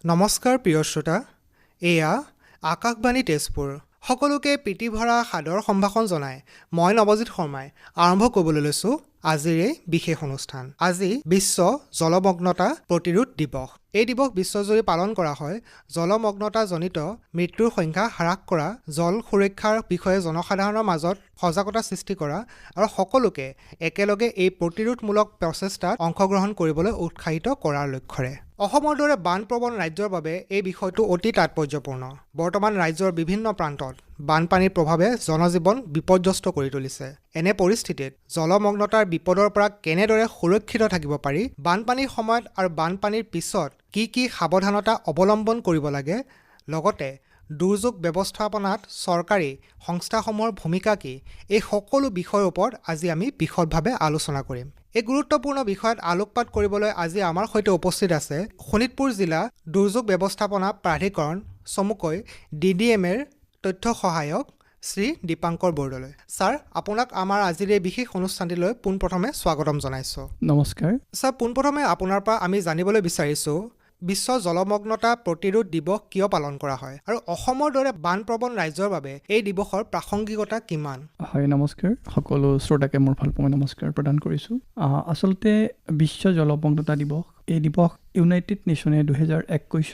নমস্কাৰ প্ৰিয় শ্ৰোতা, এয়া আকাশবাণী তেজপুৰ। সকলোকে প্ৰীতি ভৰা সাদৰ সম্ভাষণ জনাই মই নৱজিৎ শৰ্মাই আৰম্ভ কৰিবলৈ লৈছোঁ আজিৰ এই বিশেষ অনুষ্ঠান। আজি বিশ্ব জলমগ্নতা প্ৰতিৰোধ দিৱস। এই দিৱস বিশ্বজুৰি পালন কৰা হয় জলমগ্নতাজনিত মৃত্যুৰ সংখ্যা হ্ৰাস কৰা, জল সুৰক্ষাৰ বিষয়ে জনসাধাৰণৰ মাজত সজাগতা সৃষ্টি কৰা আৰু সকলোকে একেলগে এই প্ৰতিৰোধমূলক প্ৰচেষ্টাত অংশগ্ৰহণ কৰিবলৈ উৎসাহিত কৰাৰ লক্ষ্যৰে। অসমৰ দৰে বানপ্ৰৱণ ৰাজ্যৰ বাবে এই বিষয়টো অতি তাৎপৰ্যপূৰ্ণ। বৰ্তমান ৰাজ্যৰ বিভিন্ন প্ৰান্তত বানপানীৰ প্ৰভাৱে জনজীৱন বিপৰ্যস্ত কৰি তুলিছে। এনে পৰিস্থিতিত জলমগ্নতাৰ বিপদৰ পৰা কেনেদৰে সুৰক্ষিত থাকিব পাৰি, বানপানীৰ সময়ত আৰু বানপানীৰ পিছত কি সাৱধানতা অৱলম্বন কৰিব লাগে, লগতে দুৰ্যোগ ব্যৱস্থাপনাত চৰকাৰী সংস্থাসমূহৰ ভূমিকা কি, এই সকলো বিষয়ৰ ওপৰত আজি আমি বিশদভাৱে আলোচনা কৰিম। এই গুৰুত্বপূৰ্ণ বিষয়ত আলোকপাত কৰিবলৈ আজি আমাৰ সৈতে উপস্থিত আছে শোণিতপুৰ জিলা দুৰ্যোগ ব্যৱস্থাপনা প্ৰাধিকৰণ চমুকৈ DDM-ৰ তথ্য সহায়ক শ্ৰী দীপাংকৰ বৰদলৈ। ছাৰ, আপোনাক আমাৰ আজিৰ এই বিশেষ অনুষ্ঠানটিলৈ পোনপ্ৰথমে স্বাগতম জনাইছোঁ। নমস্কাৰ ছাৰ, পোনপ্ৰথমে আপোনাৰ পৰা আমি জানিবলৈ বিচাৰিছোঁ বিশ্ব জলমগ্নতা প্ৰতিৰোধ দিৱস কিয় পালন কৰা হয় আৰু অসমৰ দৰে বানপ্ৰৱণ ৰাজ্যৰ বাবে এই দিৱসৰ প্ৰাসংগিকতা কিমান? হয়, নমস্কাৰ। সকলো শ্ৰোতাকে মোৰ ফালৰ পৰা নমস্কাৰ প্ৰদান কৰিছোঁ। আচলতে বিশ্ব জলমগ্নতা দিৱস, এই দিৱস ইউনাইটেড নেশ্যনে 2021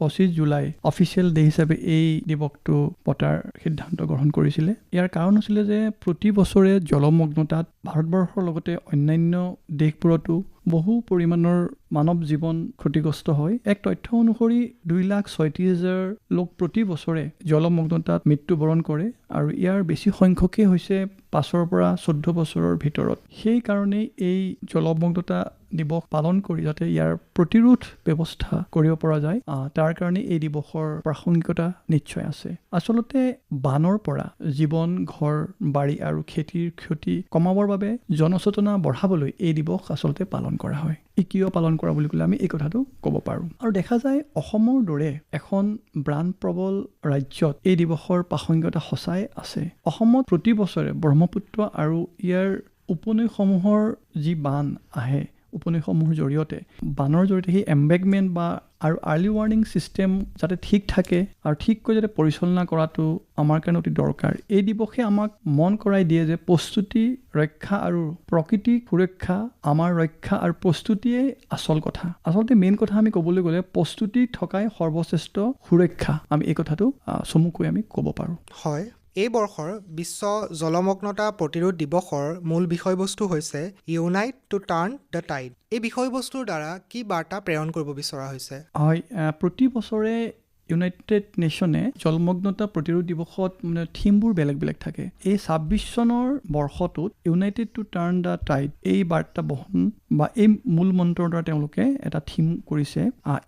25 জুলাই অফিচিয়েল ডে হিচাপে এই দিৱসটো পতাৰ সিদ্ধান্ত গ্ৰহণ কৰিছিলে। ইয়াৰ কাৰণ হৈছিলে যে প্ৰতি বছৰে জলমগ্নতাত ভাৰতবৰ্ষৰ লগতে অন্যান্য দেশবোৰতো বহু পৰিমাণৰ মানৱ জীৱন ক্ষতিগ্ৰস্ত হয়। এক তথ্য অনুসৰি 2,36,000 লোক প্ৰতি বছৰে জলমগ্নতাত মৃত্যুবৰণ কৰে আৰু ইয়াৰ বেছি সংখ্যকেই হৈছে 5 পৰা 14 বছৰৰ ভিতৰত। সেইকাৰণেই এই জলমগ্নতা দিৱস পালন কৰি যাতে ইয়াৰ প্ৰতিৰোধ ব্যৱস্থা কৰিব পৰা যায়, তাৰ কাৰণে এই দিৱসৰ প্ৰাসংগিকতা নিশ্চয় আছে। আচলতে বানৰ পৰা জীৱন, ঘৰ, বাৰী আৰু খেতিৰ ক্ষতি কমাবৰ বাবে জনচেতনা বঢ়াবলৈ এই দিৱস আচলতে পালন কৰা হয়। ই কিয় পালন কৰা বুলি ক'লে আমি এই কথাটো ক'ব পাৰোঁ। আৰু দেখা যায় অসমৰ দৰে এখন বানপ্ৰবল ৰাজ্যত এই দিৱসৰ প্ৰাসংগিকতা সঁচাই আছে। অসমত প্ৰতি বছৰে ব্ৰহ্মপুত্ৰ আৰু ইয়াৰ উপনৈসমূহৰ যি বান আহে, উপনৈসমূহৰ জৰিয়তে বানৰ জৰিয়তে সেই এম্বেগমেণ্ট বা আৰু আৰ্লি ৱাৰ্ণিং ছিষ্টেম যাতে ঠিক থাকে আৰু ঠিককৈ যাতে পৰিচালনা কৰাটো আমাৰ কাৰণে অতি দৰকাৰ। এই দিৱসে আমাক মন কৰাই দিয়ে যে প্ৰস্তুতি, ৰক্ষা আৰু প্ৰকৃতিক সুৰক্ষা, আমাৰ ৰক্ষা আৰু প্ৰস্তুতিয়েই আচল কথা। আচলতে মেইন কথা আমি ক'বলৈ গ'লে প্ৰস্তুতি থকাই সৰ্বশ্ৰেষ্ঠ সুৰক্ষা, আমি এই কথাটো চমুকৈ আমি ক'ব পাৰোঁ। হয়, এই বৰ্ষৰ বিশ্ব জলমগ্নতা প্ৰতিৰোধ দিৱসৰ মূল বিষয়বস্তু হৈছে unite to turn the tide. এই বিষয়বস্তুৰ দ্বাৰা কি বাৰ্তা প্ৰেৰণ কৰিব বিচৰা হৈছে? হয়, প্ৰতি বছৰে ইউনাইটেড নেশ্যনে জলমগ্নতা প্ৰতিৰোধ দিৱসত থিমবোৰ বেলেগ বেলেগ থাকে। এই 26 চনৰ বৰ্ষটোত united to turn the tide এই বাৰ্তা বহন বা এই মূল মন্ত্ৰৰ দ্বাৰা তেওঁলোকে এটা থিম কৰিছে।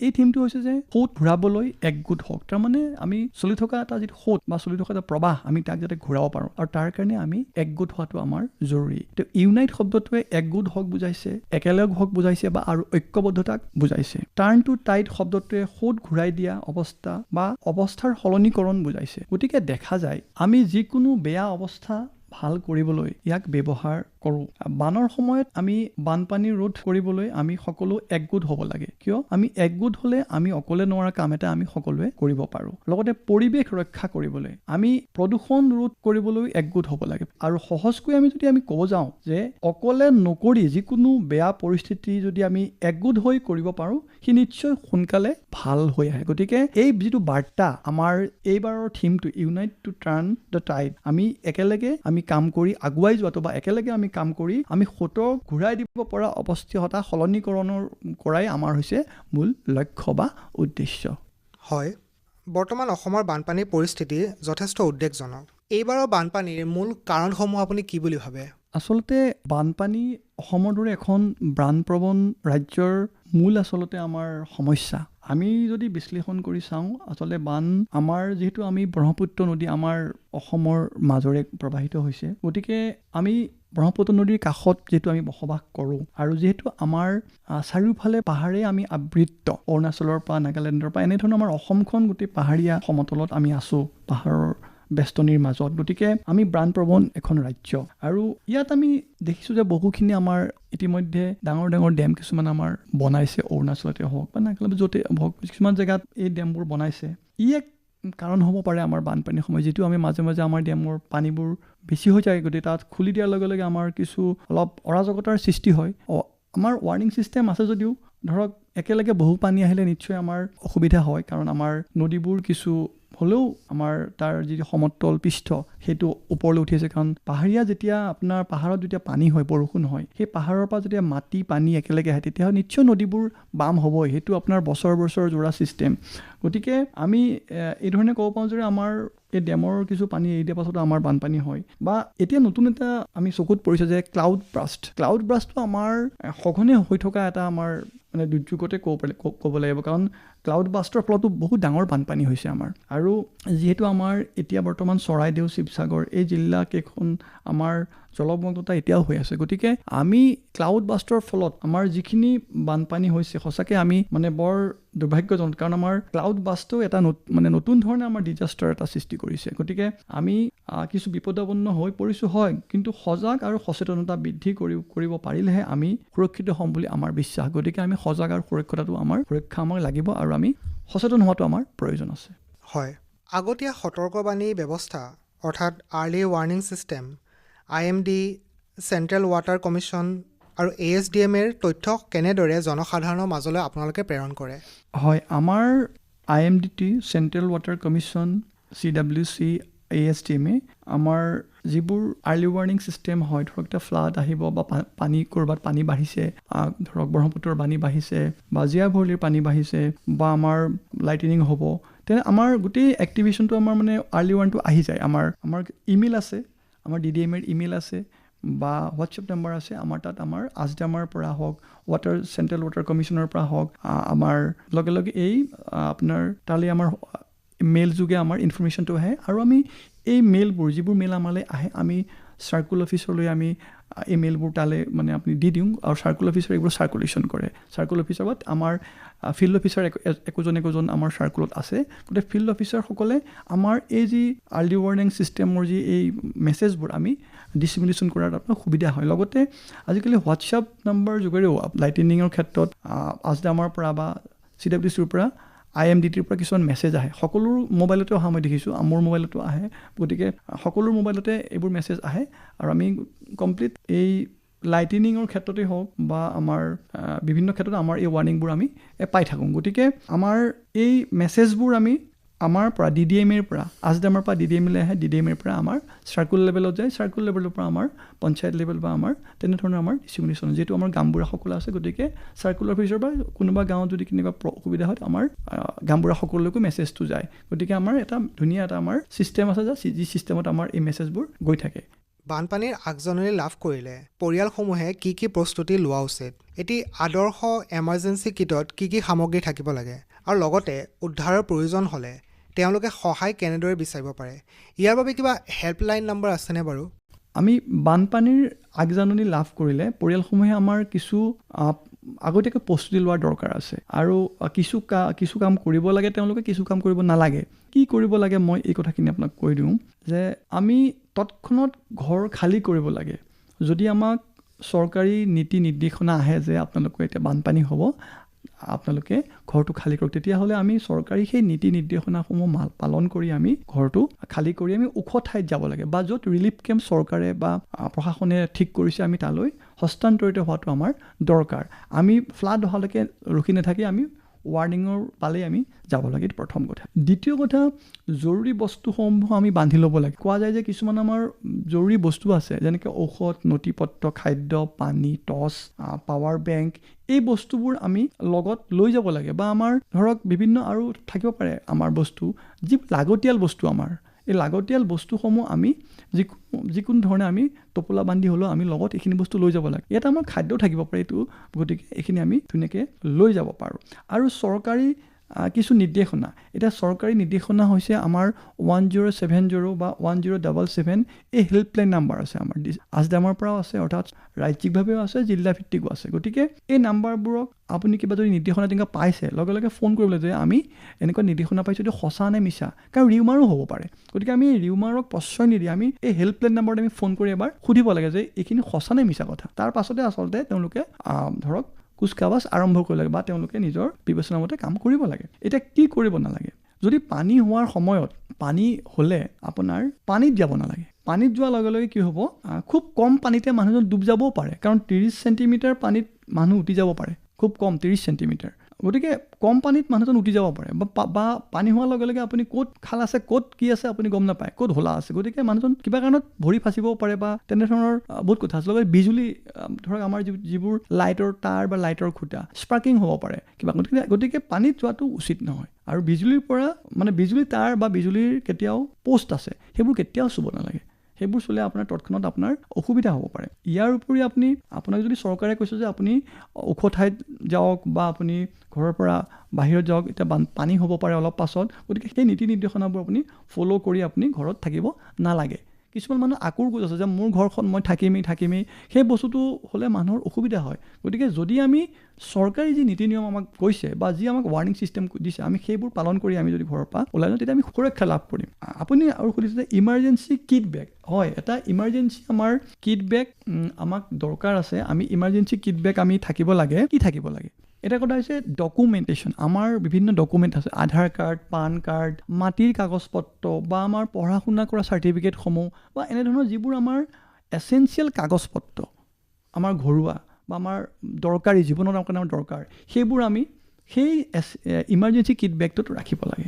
এই থিমটো হৈছে যে সোঁত ঘূৰাবলৈ একগোট হওক। তাৰমানে আমি চলি থকা এটা যিটো সোঁত বা চলি থকা এটা প্ৰবাহ, আমি তাক যাতে ঘূৰাব পাৰোঁ আৰু তাৰ কাৰণে আমি একগোট হোৱাটো আমাৰ জৰুৰী। তো ইউনাইট শব্দটোৱে একগোট হওক বুজাইছে, একেলগ হওক বুজাইছে বা আৰু ঐক্যবদ্ধতাক বুজাইছে। টাৰ্ণ টু টাইড শব্দটোৱে সোঁত ঘূৰাই দিয়া অৱস্থা বা অৱস্থাৰ সলনিকৰণ বুজাইছে। গতিকে দেখা যায় আমি যিকোনো বেয়া অৱস্থা ভাল কৰিবলৈ ইয়াক ব্যৱহাৰ কৰোঁ। বানৰ সময়ত আমি বানপানী ৰোধ কৰিবলৈ আমি সকলো একগোট হ'ব লাগে। কিয়? আমি একগোট হ'লে আমি অকলে নোৱাৰা কাম এটা আমি সকলোৱে কৰিব পাৰোঁ। লগতে পৰিৱেশ ৰক্ষা কৰিবলৈ আমি প্ৰদূষণ ৰোধ কৰিবলৈ একগোট হ'ব লাগে। আৰু সহজকৈ আমি যদি ক'ব যাওঁ যে অকলে নকৰি যিকোনো বেয়া পৰিস্থিতি যদি আমি একগোট হৈ কৰিব পাৰোঁ, সি নিশ্চয় সোনকালে ভাল হৈ আহে। গতিকে এই যিটো বাৰ্তা আমাৰ এইবাৰৰ থিমটো unite to turn the tide, আমি একেলগে আমি কাম কৰি আগুৱাই যোৱাটো বা একেলগে আমি কাম কৰি আমি সোঁতক ঘূৰাই দিব পৰা অৱস্থা সলনিকৰণৰ কৰাই আমাৰ হৈছে মূল লক্ষ্য বা উদ্দেশ্য। হয়, বৰ্তমান অসমৰ বানপানীৰ পৰিস্থিতি যথেষ্ট উদ্বেগজনক। এইবাৰৰ বানপানীৰ মূল কাৰণসমূহ আপুনি কি বুলি ভাবে? আচলতে বানপানী অসমৰ দৰে এখন বানপ্ৰৱণ ৰাজ্যৰ মূল আচলতে আমাৰ সমস্যা। আমি যদি বিশ্লেষণ কৰি চাওঁ, আচলতে বান আমাৰ যিহেতু আমি ব্ৰহ্মপুত্ৰ নদী আমাৰ অসমৰ মাজৰে প্ৰবাহিত হৈছে, গতিকে আমি ব্ৰহ্মপুত্ৰ নদীৰ কাষত যিহেতু আমি বসবাস কৰোঁ আৰু যিহেতু আমাৰ চাৰিওফালে পাহাৰে আমি আবৃত্ত, অৰুণাচলৰ পৰা নাগালেণ্ডৰ পৰা এনেধৰণৰ আমাৰ অসমখন গোটেই পাহাৰীয়া সমতলত আমি আছোঁ, পাহাৰৰ বেষ্টনীৰ মাজত। গতিকে আমি বানপ্ৰৱণ এখন ৰাজ্য আৰু ইয়াত আমি দেখিছোঁ যে বহুখিনি আমাৰ ইতিমধ্যে ডাঙৰ ডাঙৰ ডেম কিছুমান আমাৰ বনাইছে, অৰুণাচলতে হওক বা নাগালেণ্ডত য'তে হওক, কিছুমান জেগাত এই ডেমবোৰ বনাইছে। ই এক কাৰণ হ'ব পাৰে আমাৰ বানপানীৰ সময়, যিটো আমি মাজে মাজে আমাৰ ডেমৰ পানীবোৰ বেছি হৈ যায়, গতিকে তাত খুলি দিয়াৰ লগে লগে আমাৰ কিছু অলপ অৰাজকতাৰ সৃষ্টি হয়। আমাৰ ৱাৰ্ণিং ছিষ্টেম আছে যদিও ধৰক একেলগে বহু পানী আহিলে নিশ্চয় আমাৰ অসুবিধা হয়, কাৰণ আমাৰ নদীবোৰ কিছু হ'লেও আমাৰ তাৰ যিটো সমতল পৃষ্ঠ সেইটো ওপৰলৈ উঠি আছে, কাৰণ পাহাৰীয়া যেতিয়া আপোনাৰ পাহাৰত যেতিয়া পানী হয়, বৰষুণ হয়, সেই পাহাৰৰ পৰা যেতিয়া মাটি পানী একেলগে আহে তেতিয়াহ'লে নিশ্চয় নদীবোৰ বাম হ'বই। সেইটো আপোনাৰ বছৰ বছৰ জোৰা ছিষ্টেম। গতিকে আমি এই ধৰণে ক'ব পাৰোঁ যে আমাৰ এই ডেমৰ কিছু পানী এৰি দিয়াৰ পাছতো আমাৰ বানপানী হয়। বা এতিয়া নতুন এটা আমি চকুত পৰিছে যে ক্লাউড ব্ৰাষ্টটো আমাৰ সঘনে হৈ থকা এটা আমাৰ মানে দুৰ্যোগতে ক'ব লাগিব, কাৰণ ক্লাউড বাষ্টৰ ফলতো বহুত ডাঙৰ বানপানী হৈছে আমাৰ। আৰু যিহেতু আমাৰ এতিয়া বৰ্তমান চৰাইদেউ, শিৱসাগৰ এই জিলাকেইখন আমাৰ জলমগ্নতা এতিয়াও হৈ আছে, গতিকে আমি ক্লাউড বাষ্টৰ ফলত আমাৰ যিখিনি বানপানী হৈছে সঁচাকৈ আমি মানে বৰ দুৰ্ভাগ্যজনক, কাৰণ আমাৰ ক্লাউড বাষ্টো এটা মানে নতুন ধৰণে আমাৰ ডিজাষ্টাৰ এটা সৃষ্টি কৰিছে। গতিকে আমি কিছু বিপদাপন্ন হৈ পৰিছোঁ, হয়, কিন্তু সজাগ আৰু সচেতনতা বৃদ্ধি কৰিব পাৰিলেহে আমি সুৰক্ষিত হ'ম বুলি আমাৰ বিশ্বাস। গতিকে আমি সজাগ আৰু সুৰক্ষাটো সুৰক্ষা আমাক লাগিব আৰু আমি সচেতন হোৱাটো আমাৰ প্ৰয়োজন আছে। হয়, আগতীয়া সতৰ্কবাণী ব্যৱস্থা অৰ্থাৎ early warning system, IMD, central water commission আৰু ASDMৰ তথ্য কেনেদৰে জনসাধাৰণৰ মাজলৈ আপোনালোকে প্ৰেৰণ কৰে? হয়, আমাৰ IMDT, central water commission, CWC, ASDMে আমাৰ যিবোৰ আৰ্লি ৱাৰ্ণিং ছিষ্টেম হয়, ধৰক এতিয়া ফ্লাড আহিব বা পানী ক'ৰবাত পানী বাঢ়িছে, ধৰক ব্ৰহ্মপুত্ৰৰ পানী বাঢ়িছে বা জীয়াভৰলীৰ পানী বাঢ়িছে বা আমাৰ লাইটনিং হ'ব, তেনে আমাৰ গোটেই এক্টিভেশ্যনটো আমাৰ মানে আৰ্লি ৱাৰ্ণটো আহি যায়। আমাৰ ইমেইল আছে, আমাৰ DDMৰ ইমেইল আছে বা হোৱাটছএপ নম্বৰ আছে। আমাৰ তাত আমাৰ ASDMৰ পৰা হওক, চেণ্ট্ৰেল ৱাটাৰ কমিশ্যনৰ পৰা হওক, আমাৰ লগে লগে এই আপোনাৰ তালৈ আমাৰ মেইল যোগে আমাৰ ইনফৰমেশ্যনটো আহে। আৰু আমি এই মেইলবোৰ, যিবোৰ মেইল আমালৈ আহে, আমি চাৰ্কুল অফিচলৈ আমি এই মেইলবোৰ তালৈ মানে আপুনি দি দিওঁ, আৰু চাৰ্কুল অফিচাৰ এইবোৰ চাৰ্কুলেশ্যন কৰে। চাৰ্কুল অফিচাৰ বা আমাৰ ফিল্ড অফিচাৰ একোজন আমাৰ চাৰ্কুলত আছে। গতিকে ফিল্ড অফিচাৰসকলে আমাৰ এই যি আৰ্লি ৱাৰ্ণিং ছিষ্টেমৰ যি এই মেছেজবোৰ আমি ডিষ্ট্ৰিবিউশ্যন কৰাৰ আপোনাৰ সুবিধা হয়। লগতে আজিকালি হোৱাটছএপ নম্বৰ যোগেৰেও লাইটনিঙৰ ক্ষেত্ৰত ASDMৰ পৰা বা CWCৰ পৰা, IMDTৰ পৰা কিছুমান মেছেজ আহে। সকলো মোবাইলতে অহা মই দেখিছোঁ, মোৰ মোবাইলতো আহে। গতিকে সকলো মোবাইলতে এইবোৰ মেছেজ আহে আৰু আমি কমপ্লিট এই লাইটনিঙৰ ক্ষেত্ৰতেই হওক বা আমাৰ বিভিন্ন ক্ষেত্ৰত আমাৰ এই ৱাৰ্ণিংবোৰ আমি পাই থাকোঁ। গতিকে আমাৰ এই মেছেজবোৰ আমি আমাৰ পৰা DDMৰ পৰা, ASDMৰ পৰা DDMলৈ আহে, DDMৰ পৰা আমাৰ চাৰ্কুল লেভেলত যায়, চাৰ্কুল লেভেলৰ পৰা আমাৰ পঞ্চায়ত লেভেল বা আমাৰ তেনেধৰণৰ আমাৰ ডিষ্ট্ৰিবিউশ্যন, যিহেতু আমাৰ গাঁওবুঢ়াসকল আছে। গতিকে চাৰ্কুল অফিচৰ বা কোনোবা গাঁৱত যদি কেনেকুৱা অসুবিধা হয়, আমাৰ গাঁওবুঢ়াসকললৈকো মেছেজটো যায়। গতিকে আমাৰ এটা ধুনীয়া এটা আমাৰ ছিষ্টেম আছে, যি ছিষ্টেমত আমাৰ এই মেছেজবোৰ গৈ থাকে। বানপানীৰ আগজাননী লাভ কৰিলে পৰিয়ালসমূহে কি কি প্ৰস্তুতি লোৱা উচিত? এটি আদৰ্শ এমাৰ্জেঞ্চি কিটত কি কি সামগ্ৰী থাকিব লাগে, আৰু লগতে উদ্ধাৰৰ প্ৰয়োজন হ'লে তেওঁলোকে সহায় কেনেদৰে বিচাৰিব পাৰে? ইয়াৰ বাবে কিবা হেল্পলাইন নম্বৰ আছেনে বাৰু? আমি বানপানীৰ আগজাননী লাভ কৰিলে পৰিয়ালসমূহে আমাৰ কিছু আগতীয়াকৈ প্ৰস্তুতি লোৱাৰ দৰকাৰ আছে, আৰু কিছু কাম কৰিব লাগে, তেওঁলোকে কিছু কাম কৰিব নালাগে। কি কৰিব লাগে মই এই কথাখিনি আপোনাক কৈ দিওঁ যে আমি তৎক্ষণাত ঘৰ খালী কৰিব লাগে। যদি আমাক চৰকাৰী নীতি নিৰ্দেশনা আহে যে আপোনালোকৰ এতিয়া বানপানী হ'ব, আপোনালোকে ঘৰটো খালী কৰক, তেতিয়াহ'লে আমি চৰকাৰী সেই নীতি নিৰ্দেশনাসমূহ পালন কৰি আমি ঘৰটো খালী কৰি আমি ওখ ঠাইত যাব লাগে, বা য'ত ৰিলিফ কেম্প চৰকাৰে বা প্ৰশাসনে ঠিক কৰিছে আমি তালৈ হস্তান্তৰিত হোৱাটো আমাৰ দৰকাৰ। আমি ফ্লাড অহালৈকে ৰখি নাথাকি আমি ৱাৰ্ণিঙৰ পালেই আমি যাব লাগে, প্ৰথম কথা। দ্বিতীয় কথা, জৰুৰী বস্তুসমূহ আমি বান্ধি ল'ব লাগে। কোৱা যায় যে কিছুমান আমাৰ জৰুৰী বস্তু আছে, যেনেকৈ ঔষধ, নথিপত্ৰ, খাদ্য, পানী, টৰ্চ, পাৱাৰ বেংক, এই বস্তুবোৰ আমি লগত লৈ যাব লাগে। বা আমাৰ ধৰক বিভিন্ন আৰু থাকিব পাৰে আমাৰ বস্তু, যি লাগতিয়াল বস্তু আমাৰ, এই লাগতিয়াল বস্তুসমূহ আমি যিকোনো ধৰণে আমি টোপোলা বান্ধি হ'লেও আমি লগত এইখিনি বস্তু লৈ যাব লাগে। ইয়াত আমাৰ খাদ্যও থাকিব পাৰে এইটো, গতিকে এইখিনি আমি ধুনীয়াকৈ লৈ যাব পাৰোঁ। আৰু চৰকাৰী কিছু নিৰ্দেশনা, এতিয়া চৰকাৰী নিৰ্দেশনা হৈছে আমাৰ 1070 বা 1077 এই হেল্পলাইন নাম্বাৰ আছে আমাৰ আজডামৰ পৰাও আছে, অৰ্থাৎ ৰাজ্যিকভাৱেও আছে, জিলাভিত্তিকো আছে। গতিকে এই নাম্বাৰবোৰক আপুনি কিবা যদি নিৰ্দেশনা তেনেকুৱা পাইছে, লগে লগে ফোন কৰিবলৈ যে আমি এনেকুৱা নিৰ্দেশনা পাইছোঁ, এইটো সঁচা নে মিছা, কাৰণ ৰিউমাৰো হ'ব পাৰে। গতিকে আমি ৰিউমাৰক প্ৰশ্ৰয় নিদি আমি এই হেল্পলাইন নাম্বাৰত আমি ফোন কৰি এবাৰ সুধিব লাগে যে এইখিনি সঁচা নে মিছা কথা। তাৰ পাছতে আচলতে তেওঁলোকে ধৰক কুচকাৱাজ আৰম্ভ কৰিব লাগে বা তেওঁলোকে নিজৰ বিবেচনা মতে কাম কৰিব লাগে। এতিয়া কি কৰিব নালাগে, যদি পানী হোৱাৰ সময়ত পানী হ'লে আপোনাৰ পানীত যাব নালাগে। পানীত যোৱাৰ লগে লগে কি হ'ব, খুব কম পানীতে মানুহজন ডুব যাবও পাৰে, কাৰণ 30 চেণ্টিমিটাৰ পানীত মানুহ উটি যাব পাৰে, খুব কম 30 চেণ্টিমিটাৰ। গতিকে কম পানীত মানুহজন উটি যাব পাৰে বা পানী হোৱাৰ লগে লগে আপুনি ক'ত খাল আছে, ক'ত কি আছে আপুনি গম নাপায়, ক'ত হোলা আছে। গতিকে মানুহজন কিবা কাৰণত ভৰি ফাঁচিবও পাৰে বা তেনেধৰণৰ বহুত কথা আছে। লগত বিজুলী, ধৰক আমাৰ যিবোৰ লাইটৰ তাঁৰ বা লাইটৰ খুঁটা স্পাৰ্কিং হ'ব পাৰে কিবা। গতিকে পানীত যোৱাটো উচিত নহয়। আৰু বিজুলীৰ পৰা বিজুলী তাঁৰ বা বিজুলীৰ কেতিয়াও পোষ্ট আছে, সেইবোৰ কেতিয়াও চুব নালাগে। সেইবোৰ চুলে আপোনাৰ তৎক্ষণাত আপোনাৰ অসুবিধা হ'ব পাৰে। ইয়াৰ উপৰি আপোনাক যদি চৰকাৰে কৈছে যে আপুনি ওখ ঠাইত যাওক বা আপুনি ঘৰৰ পৰা বাহিৰত যাওক, এতিয়া পানী হ'ব পাৰে অলপ পাছত, গতিকে সেই নীতি নিৰ্দেশনাবোৰ আপুনি ফ'ল' কৰি আপুনি ঘৰত থাকিব নালাগে। কিছুমান মানুহ আকুৰ গোজ আছে যে মোৰ ঘৰখন মই থাকিমেই, সেই বস্তুটো হ'লে মানুহৰ অসুবিধা হয়। গতিকে যদি আমি চৰকাৰী যি নীতি নিয়ম আমাক কৈছে বা যি আমাক ৱাৰ্ণিং ছিষ্টেম দিছে, আমি সেইবোৰ পালন কৰি আমি যদি ঘৰৰ পৰা ওলাই যাওঁ, তেতিয়া আমি সুৰক্ষা লাভ কৰিম। আপুনি আৰু সুধিছে যে ইমাৰ্জেঞ্চি কিট বেগ, হয়, এটা ইমাৰ্জেঞ্চি আমাৰ কিট বেগ আমাক দৰকাৰ আছে। আমি ইমাৰ্জেঞ্চি কিট বেগ আমি থাকিব লাগে। কি থাকিব লাগে? এটা কথা হৈছে ডকুমেণ্টেশ্যন। আমাৰ বিভিন্ন ডকুমেণ্ট আছে, আধাৰ কাৰ্ড, পান কাৰ্ড, মাটিৰ কাগজ পত্ৰ বা আমাৰ পঢ়া শুনা কৰা চাৰ্টিফিকেটসমূহ বা এনেধৰণৰ যিবোৰ আমাৰ এচেঞ্চিয়েল কাগজ পত্ৰ আমাৰ ঘৰুৱা বা আমাৰ দৰকাৰী জীৱনৰ কাৰণে আমাৰ দৰকাৰ, সেইবোৰ আমি সেই ইমাৰ্জেঞ্চি কিট বেগটোত ৰাখিব লাগে।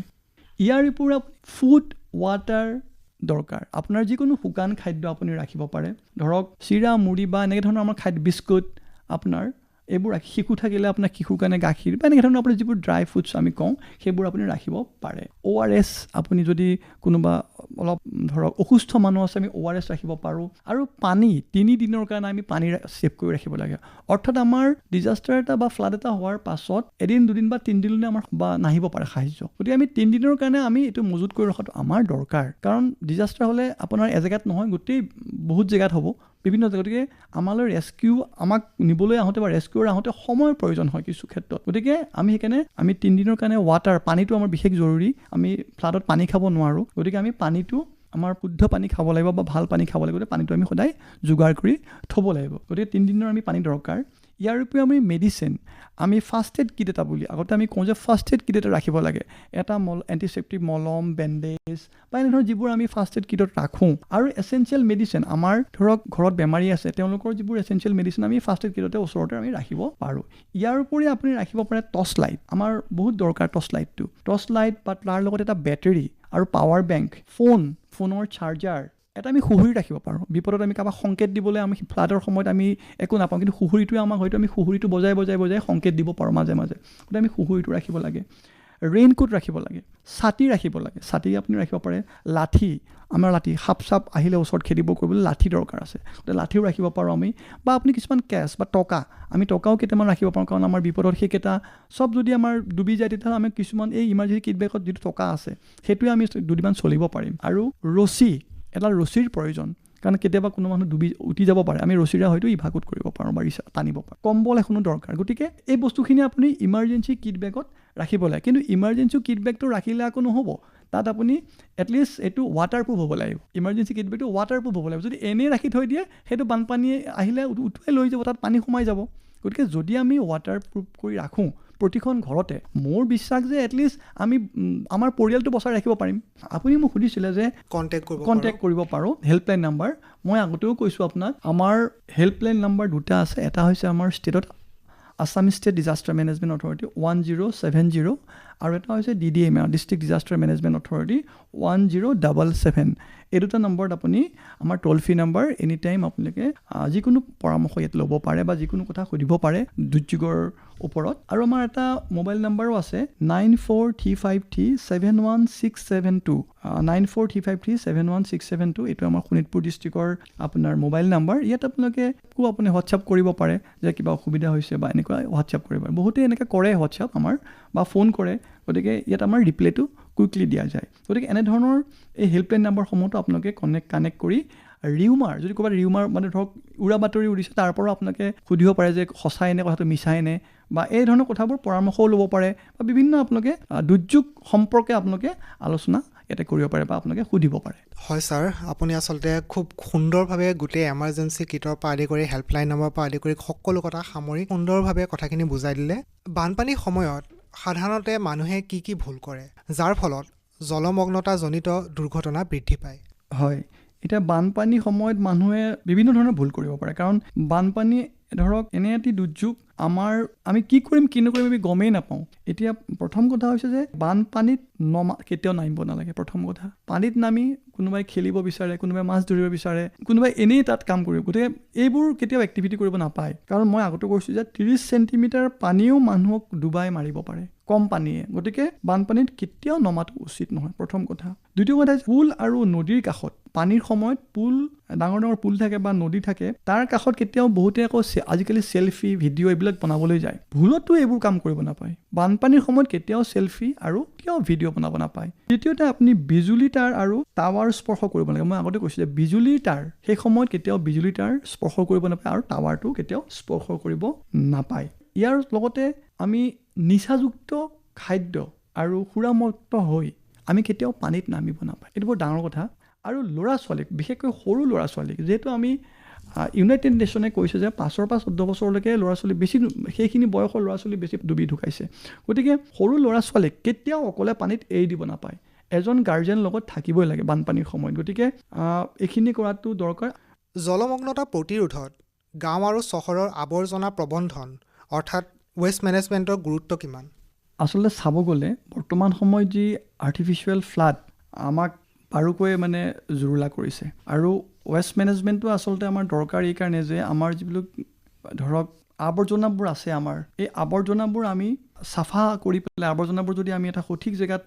ইয়াৰ উপৰি ফুড, ৱাটাৰ দৰকাৰ। আপোনাৰ যিকোনো শুকান খাদ্য আপুনি ৰাখিব পাৰে, ধৰক চিৰা, মুড়ি বা এনেকৈ ধৰণৰ আমাৰ খাদ্য, বিস্কুট, আপোনাৰ এইবোৰ শিশু থাকিলে আপোনাৰ শিশুৰ কাৰণে গাখীৰ বা এনেকৈ ধৰণৰ আপোনাৰ যিবোৰ ড্ৰাই ফ্ৰুটছ আমি কওঁ, সেইবোৰ আপুনি ৰাখিব পাৰে। ORS, আপুনি যদি কোনোবা অলপ ধৰক অসুস্থ মানুহ আছে, আমি ORS ৰাখিব পাৰোঁ। আৰু পানী 3 দিনৰ কাৰণে আমি পানী ছেভ কৰি ৰাখিব লাগে। অৰ্থাৎ আমাৰ ডিজাষ্টাৰ এটা বা ফ্লাড এটা হোৱাৰ পাছত এদিন 2 দিন বা 3 দিনলৈ আমাৰ বা নাহিব পাৰে সাহায্য। গতিকে আমি 3 দিনৰ কাৰণে আমি এইটো মজুত কৰি ৰখাটো আমাৰ দৰকাৰ, কাৰণ ডিজাষ্টাৰ হ'লে আপোনাৰ এজেগাত নহয়, গোটেই বহুত জেগাত হ'ব, বিভিন্ন জেগাত। গতিকে আমালৈ আমাক নিবলৈ আহোঁতে বা ৰেস্কিউৰ আহোঁতে সময়ৰ প্ৰয়োজন হয় কিছু ক্ষেত্ৰত। গতিকে সেইকাৰণে আমি 3 দিনৰ কাৰণে পানীটো আমাৰ বিশেষ জৰুৰী। আমি ফ্লাডত পানী খাব নোৱাৰোঁ। গতিকে আমি পানীটো আমাৰ শুদ্ধ পানী খাব লাগিব বা ভাল পানী খাব লাগিব। পানীটো আমি সদায় যোগাৰ কৰি থ'ব লাগিব। গতিকে 3 দিনৰ আমি পানী দৰকাৰ। ইয়াৰ উপৰিও আমি মেডিচিন, আমি ফাৰ্ষ্ট এড কিট এটা বুলি আগতে আমি কওঁ যে ফাৰ্ষ্ট এড কিট এটা ৰাখিব লাগে। এটা এণ্টিছেপ্টিক মলম, বেণ্ডেজ বা এনেধৰণৰ যিবোৰ আমি ফাৰ্ষ্ট এড কিটত ৰাখোঁ। আৰু এচেঞ্চিয়েল মেডিচিন, আমাৰ ধৰক ঘৰত বেমাৰী আছে, তেওঁলোকৰ যিবোৰ এচেঞ্চিয়েল মেডিচিন আমি ফাৰ্ষ্ট এড কিটতে ওচৰতে আমি ৰাখিব পাৰোঁ। ইয়াৰ উপৰি আপুনি ৰাখিব পাৰে টৰ্চ লাইট। আমাৰ বহুত দৰকাৰ টৰ্চ লাইট বা তাৰ লগত এটা বেটেৰী আৰু পাৱাৰ বেংক, ফোনৰ চাৰ্জাৰ এটা আমি সুহুৰি ৰাখিব পাৰোঁ। বিপদত আমি কাৰোবাক সংকেত দিবলৈ আমি ফ্লাডৰ সময়ত আমি একো নাপাওঁ, কিন্তু সুহুৰিটোৱে আমাক হয়তো আমি সুহুৰিটো বজাই সংকেত দিব পাৰোঁ মাজে মাজে। গতিকে আমি সুহুৰিটো ৰাখিব লাগে। ৰেইনকোট ৰাখিব লাগে, ছাতি ৰাখিব লাগে। ছাতি আপুনি ৰাখিব পাৰে। আমাৰ লাঠি, সাপ চাপ আহিলে ওচৰত খেদিব কৰিবলৈ লাঠি দৰকাৰ আছে, গতিকে লাঠিও ৰাখিব পাৰোঁ আমি। বা আপুনি কিছুমান কেছ বা টকাও কেইটামান ৰাখিব পাৰোঁ, কাৰণ আমাৰ বিপদত সেইকেইটা চব যদি আমাৰ ডুবি যায়, তেতিয়াহ'লে আমি কিছুমান এই ইমাৰ্জেঞ্চি কিট বেগত যিটো টকা আছে সেইটোৱে আমি 2 দিনমান চলিব পাৰিম। আৰু এডাল ৰছীৰ প্ৰয়োজন, কাৰণ কেতিয়াবা কোনো মানুহ উঠি যাব পাৰে, আমি ৰছীৰে হয়তো ইভাকুট কৰিব পাৰোঁ বা টানিব পাৰোঁ। কম্বল এখনো দৰকাৰ। গতিকে এই বস্তুখিনি আপুনি ইমাৰ্জেঞ্চি কিট বেগত ৰাখিব লাগে। কিন্তু ইমাৰ্জেঞ্চি কিট বেগটো ৰাখিলে আকৌ নহ'ব, তাত আপুনি এটলিষ্ট এইটো ৱাটাৰপ্ৰুফ হ'ব লাগিব। ইমাৰ্জেঞ্চি কিট বেগটো ৱাটাৰপ্ৰুফ হ'ব লাগিব। যদি এনেই ৰাখি থৈ দিয়ে, সেইটো বানপানী আহিলে উটুৱাই লৈ যাব, তাত পানী সোমাই যাব। গতিকে যদি আমি ৱাটাৰপ্ৰুফ কৰি ৰাখোঁ প্ৰতিখন ঘৰতে, মোৰ বিশ্বাস যে এটলিষ্ট আমি আমাৰ পৰিয়ালটো বচাই ৰাখিব পাৰিম। আপুনি মোক সুধিছিলে যে কণ্টেক্ট কৰিব পাৰোঁ হেল্পলাইন নাম্বাৰ। মই আগতেও কৈছোঁ আপোনাক, আমাৰ হেল্পলাইন নাম্বাৰ 2টা আছে। এটা হৈছে আমাৰ ষ্টেটত Assam state disaster management authority 1070, আৰু এটা হৈছে DDMA, district disaster management authority 1077। এই 2টা নম্বৰত আপুনি আমাৰ toll free number, any time আপোনালোকে যিকোনো পৰামৰ্শ ইয়াত ল'ব পাৰে বা যিকোনো কথা সুধিব পাৰে দুৰ্যোগৰ ওপৰত। আৰু আমাৰ এটা মোবাইল নাম্বাৰো আছে 9435371672, 9435371672। এইটো আমাৰ শোণিতপুৰ ডিষ্ট্ৰিক্টৰ আপোনাৰ মোবাইল নাম্বাৰ। ইয়াত আপোনালোকে আপুনি হোৱাটছআপ কৰিব পাৰে যে কিবা অসুবিধা হৈছে বা এনেকুৱা হোৱাটছআপ কৰিব পাৰে। বহুতেই এনেকৈ কৰে হোৱাটছআপ আমাৰ বা ফোন কৰে, গতিকে ইয়াত আমাৰ ৰিপ্লাইটো কুইকলি দিয়া যায়। গতিকে এনেধৰণৰ এই হেল্পলাইন নাম্বাৰসমূহতো আপোনালোকে কানেক্ট কৰি ৰিউমাৰ, যদি ক'ৰবাত ৰিউমাৰ মানে ধৰক উৰা বাতৰি উৰিছে, তাৰ পৰাও আপোনালোকে সুধিব পাৰে যে সঁচাই নে কথাটো মিছাই নে, বা এই ধৰণৰ কথাবোৰ পৰামৰ্শও ল'ব পাৰে, বা বিভিন্ন আপোনালোকে দুৰ্যোগ সম্পৰ্কে আপোনালোকে আলোচনা ইয়াতে কৰিব পাৰে বা আপোনালোকে সুধিব পাৰে। হয় ছাৰ, আপুনি আচলতে খুব সুন্দৰভাৱে গোটেই এমাৰ্জেঞ্চি কিটৰ পৰা আদি কৰি হেল্পলাইন নম্বৰ পৰা আদি কৰি সকলো কথা সামৰি সুন্দৰভাৱে কথাখিনি বুজাই দিলে। বানপানীৰ সময়ত সাধাৰণতে মানুহে কি কি ভুল কৰে যাৰ ফলত জলমগ্নতাজনিত দুৰ্ঘটনা বৃদ্ধি পায়? হয়, এতিয়া বানপানীৰ সময়ত মানুহে বিভিন্ন ধৰণৰ ভুল কৰিব পাৰে, কাৰণ বানপানী ধৰক এনে এটি দুৰ্যোগ, আমি কি কৰিম কি নকৰিম আমি গমেই নাপাওঁ। এতিয়া প্ৰথম কথা হৈছে যে বানপানীত কেতিয়াও নামিব নালাগে। প্ৰথম কথা, পানীত নামি কোনোবাই খেলিব বিচাৰে, কোনোবাই মাছ ধৰিব বিচাৰে, কোনোবাই এনেই তাত কাম কৰিব, গতিকে এইবোৰ কেতিয়াও এক্টিভিটি কৰিব নাপায়। কাৰণ মই আগতে কৈছোঁ যে 30 চেণ্টিমিটাৰ পানীও মানুহক ডুবাই মাৰিব পাৰে, কম পানীয়ে। গতিকে বানপানীত কেতিয়াও নমাটো উচিত নহয়, প্ৰথম কথা। দ্বিতীয় কথা, পুল আৰু নদীৰ কাষত পানীৰ সময়ত ডাঙৰ ডাঙৰ পুল থাকে বা নদী থাকে, তাৰ কাষত কেতিয়াও বহুতে আকৌ আজিকালি চেলফি ভিডিঅ' এইবিলাক বনাবলৈ যায়। ভুলতো এইবোৰ কাম কৰিব নাপায়। বানপানীৰ সময়ত কেতিয়াও চেলফি আৰু কেতিয়াও ভিডিঅ' বনাব নাপায়। তৃতীয়তে, আপুনি বিজুলী তাঁৰ আৰু টাৱাৰ স্পৰ্শ কৰিব নালাগে। মই আগতে কৈছোঁ যে বিজুলীৰ তাঁৰ, সেই সময়ত কেতিয়াও বিজুলী তাঁৰ স্পৰ্শ কৰিব নাপায় আৰু টাৱাৰটো কেতিয়াও স্পৰ্শ কৰিব নাপায়। ইয়াৰ লগতে আমি নিচাযুক্ত খাদ্য আৰু সুৰামুক্ত হৈ আমি কেতিয়াও পানীত নামিব নাপায়, এইটো বৰ ডাঙৰ কথা। আৰু ল'ৰা ছোৱালীক, বিশেষকৈ সৰু ল'ৰা ছোৱালীক, যিহেতু আমি ইউনাইটেড নেশ্যনে কৈছে যে 5 পৰা 14 বছৰলৈকে ল'ৰা ছোৱালী বেছি, সেইখিনি বয়সৰ ল'ৰা ছোৱালী বেছি ডুবি ঢুকাইছে। গতিকে সৰু ল'ৰা ছোৱালীক কেতিয়াও অকলে পানীত এৰি দিব নাপায়। এজন গাৰ্জেন লগত থাকিবই লাগে বানপানীৰ সময়ত। গতিকে এইখিনি কৰাটো দৰকাৰ। জলমগ্নতা প্ৰতিৰোধত গাঁও আৰু চহৰৰ আৱৰ্জনা প্ৰবন্ধন অৰ্থাৎ ৱেষ্ট মেনেজমেণ্টৰ গুৰুত্ব কিমান? আচলতে চাব গ'লে বৰ্তমান সময়ত যি আৰ্টিফিচিয়েল ফ্লাড আমাক বাৰুকৈ মানে জুৰুলা কৰিছে, আৰু ৱেষ্ট মেনেজমেণ্টটো আচলতে আমাৰ দৰকাৰ এই কাৰণে যে আমাৰ যিবিলাক ধৰক আৱৰ্জনাবোৰ আছে, এই আৱৰ্জনাবোৰ আমি চাফা কৰি পেলাই আৱৰ্জনাবোৰ যদি আমি এটা সঠিক জেগাত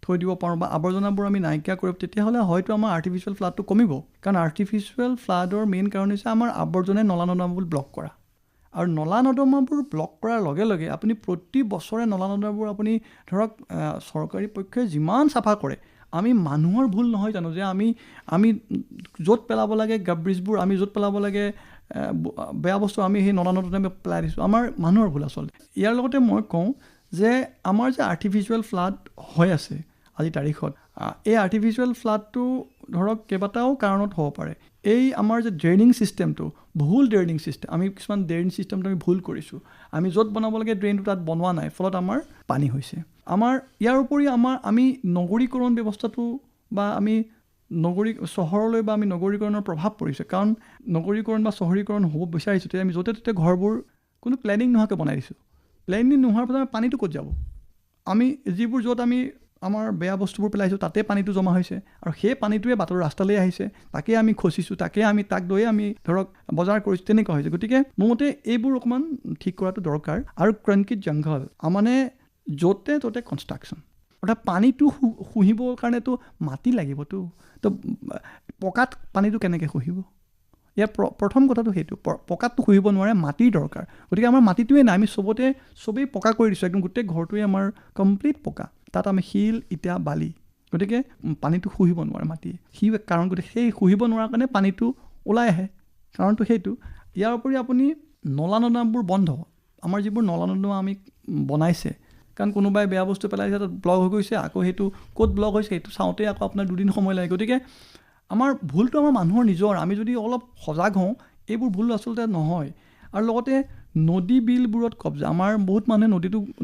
থৈ দিব পাৰোঁ বা আৱৰ্জনাবোৰ আমি নাইকিয়া কৰিব, তেতিয়াহ'লে হয়তো আমাৰ আৰ্টিফিচিয়েল ফ্লাডটো কমিব। কাৰণ আৰ্টিফিচিয়েল ফ্লাডৰ মেইন কাৰণ হৈছে আমাৰ আৱৰ্জনাই নলা নৰ্দমাবোৰ ব্লক কৰা। আৰু নলা নৰ্দমাবোৰ ব্লক কৰাৰ লগে লগে আপুনি প্ৰতি বছৰে নলা নৰ্দমাবোৰ আপুনি ধৰক চৰকাৰী পক্ষই যিমান চাফা কৰে, আমি মানুহৰ ভুল নহয় জানো যে আমি য'ত পেলাব লাগে গাব্ৰিজবোৰ, আমি য'ত পেলাব লাগে বেয়া বস্তু আমি সেই নলা নৰ্দমাত পেলাই দিছোঁ, আমাৰ মানুহৰ ভুল আচলতে। ইয়াৰ লগতে মই কওঁ যে আমাৰ যে আৰ্টিফিচিয়েল ফ্লাড হৈ আছে আজিৰ তাৰিখত, এই আৰ্টিফিচিয়েল ফ্লাডটো ধৰক কেইবাটাও কাৰণত হ'ব পাৰে। এই আমাৰ যে ড্ৰেইনিং ছিষ্টেমটো, ভুল ড্ৰেইনিং ছিষ্টেম, আমি কিছুমান ড্ৰেইনিং ছিষ্টেমটো আমি ভুল কৰিছোঁ। আমি য'ত বনাব লাগে ড্ৰেইনটো তাত বনোৱা নাই, ফলত আমাৰ পানী হৈছে। ইয়াৰ উপৰি আমি নগৰীকৰণ ব্যৱস্থাটো বা আমি চহৰলৈ বা আমি নগৰীকৰণৰ প্ৰভাৱ পৰিছে। কাৰণ নগৰীকৰণ বা চহৰীকৰণ হ'ব বিচাৰিছোঁ, তেতিয়া আমি য'তে ত'তে ঘৰবোৰ কোনো প্লেনিং নোহোৱাকৈ বনাই দিছোঁ। প্লেনিং নোহোৱাৰ পিছত আমি পানীটো ক'ত যাব? আমি যিবোৰ য'ত আমি আমাৰ বেয়া বস্তুবোৰ পেলাইছোঁ তাতে পানীটো জমা হৈছে, আৰু সেই পানীটোৱে বাটৰ ৰাস্তালৈ আহিছে, তাকে আমি খচিছোঁ, তাক লৈয়ে আমি ধৰক বজাৰ কৰিছোঁ, তেনেকুৱা হৈছে। গতিকে মোৰ মতে এইবোৰ অকণমান ঠিক কৰাটো দৰকাৰ। আৰু কনক্ৰিট জংঘল, মানে য'তে ত'তে কনষ্ট্ৰাকশ্যন, অৰ্থাৎ পানীটো শুহিবৰ কাৰণেতো মাটি লাগিবতো, তো পকাত পানীটো কেনেকৈ শুহিব? ইয়াৰ প্ৰথম কথাটো সেইটো, পকাতটো শুহিব নোৱাৰে, মাটিৰ দৰকাৰ। গতিকে আমাৰ মাটিটোৱে নাই, আমি চবেই পকা কৰি দিছোঁ, একদম গোটেই ঘৰটোৱে আমাৰ কমপ্লিট পকা, তাত আমি শিল ইটা বালি, গতিকে পানীটো শুহিব নোৱাৰে মাটিয়ে। কাৰণ গতিকে সেই শুহিব নোৱাৰাৰ কাৰণে পানীটো ওলাই আহে, কাৰণটো সেইটো। ইয়াৰ উপৰি আপুনি নলা নৰ্দমাবোৰ বন্ধ, আমাৰ যিবোৰ নলা নৰ্দমা আমি বনাইছে, কাৰণ কোনোবাই বেয়া বস্তু পেলাইছে, তাত ব্লক হৈ গৈছে, আকৌ সেইটো ক'ত ব্লক হৈছে সেইটো চাওঁতে আকৌ আপোনাৰ 2 দিন সময় লাগে। গতিকে আমাৰ ভুলটো আমাৰ মানুহৰ নিজৰ, আমি যদি অলপ সজাগ হওঁ এইবোৰ ভুল আচলতে নহয়। আৰু লগতে নদী বিলবোৰত কব্জা, আমাৰ বহুত মানুহে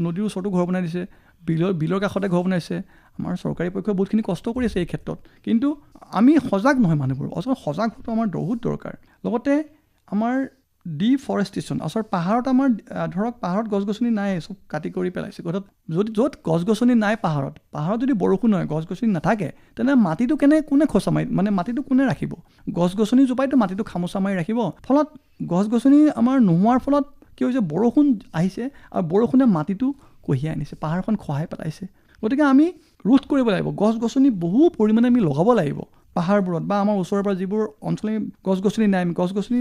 নদীৰ ওচৰতো ঘৰ বনাই দিছে, বিলৰ কাষতে ঘৰ বনাইছে। আমাৰ চৰকাৰী পক্ষই বহুতখিনি কষ্ট কৰি আছে এই ক্ষেত্ৰত, কিন্তু আমি সজাগ নহয় মানুহবোৰ। আচলতে সজাগ হোৱাটো আমাৰ বহুত দৰকাৰ। লগতে আমাৰ ডিফৰেষ্টেশ্যন, আচলতে পাহাৰত আমাৰ ধৰক পাহাৰত গছ গছনি নাই, চব কাটি কৰি পেলাইছে। য'ত গছ গছনি নাই পাহাৰত যদি বৰষুণ হয়, গছ গছনি নাথাকে, তেনে মাটিটো কোনে খোচা মাৰি, মানে মাটিটো কোনে ৰাখিব? গছ গছনি জোপাইতো মাটিটো খামোচা মাৰি ৰাখিব। ফলত গছ গছনি আমাৰ নোহোৱাৰ ফলত কি হৈছে, বৰষুণ আহিছে আৰু বৰষুণে মাটিটো কঢ়িয়াই আনিছে, পাহাৰখন খহাই পেলাইছে। গতিকে আমি ৰোধ কৰিব লাগিব, গছ গছনি বহু পৰিমাণে আমি লগাব লাগিব পাহাৰবোৰত, বা আমাৰ ওচৰৰ পৰা যিবোৰ অঞ্চলত গছ গছনি নাই, আমি গছ গছনি